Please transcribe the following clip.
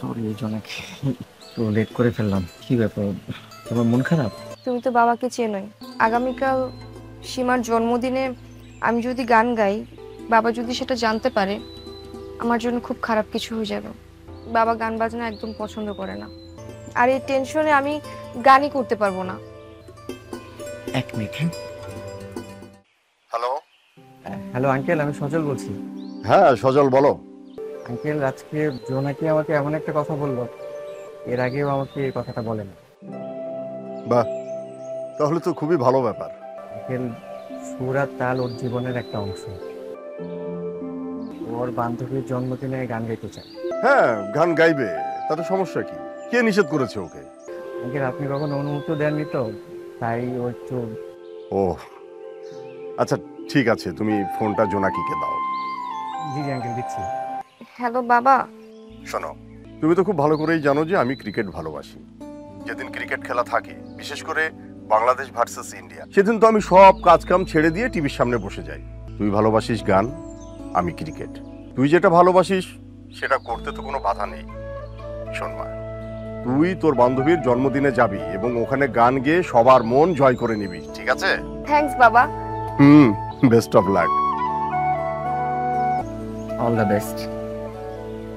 Sorry জোনাকি, তো late করে ফেললাম। কি ব্যাপার, তোমার মন খারাপ? তুমি তো বাবাকে চেনোই। আগামীকাল সীমার জন্মদিনে আমি যদি গান গাই, বাবা যদি সেটা জানতে পারে, আমার জন্য খুব খারাপ কিছু হয়ে যাবে। বাবা গান বাজনা একদম পছন্দ করে না, আর এই টেনশনে আমি গানই করতে পারবো না। এক মিনিট, হ্যাঁ। হ্যালো। হ্যালো আঙ্কেল, আমি সজল বলছি। হ্যাঁ সজল, বলো। আঙ্কেল, আজকে জোনাকি আমাকে এমন একটা কথা বললো, এর আগেও আমাকে এই কথাটা বলেন। বাহ, তাহলে তো খুবই ভালো ব্যাপার। আঙ্কেল, সুর আর তাল ওর জীবনের একটা অংশ। ওর বান্ধবীর জন্মদিনে গান গাইতে চায়। হ্যাঁ, গান গাইবে, তাতে সমস্যা কি? কে নিষেধ করেছে ওকে? আঙ্কেল, আপনি কখনো অনুমতি দেননি তো, তাই ও একটু। ও আচ্ছা, ঠিক আছে, তুমি ফোনটা জোনাকিকে দাও। জি জি আঙ্কেল, দিচ্ছি। হ্যালো বাবা। শোনো, তুমি তো খুব ভালো করেই জানো যে আমি ক্রিকেট ভালোবাসি। যেদিন ক্রিকেট খেলা থাকে, বিশেষ করে বাংলাদেশ ভার্সেস ইন্ডিয়া, সেদিন তো আমি সব কাজকাম ছেড়ে দিয়ে টিভির সামনে বসে যাই। তুই ভালোবাসিস গান, আমি ক্রিকেট। তুই যেটা ভালোবাসিস সেটা করতে তো কোনো বাধা নেই। শোন মা, তুই তোর বান্ধবীর জন্মদিনে যাবি এবং ওখানে গান গেয়ে সবার মন জয় করে নিবি, ঠিক আছে? থ্যাঙ্কস বাবা। হুম, best of luck. All the best.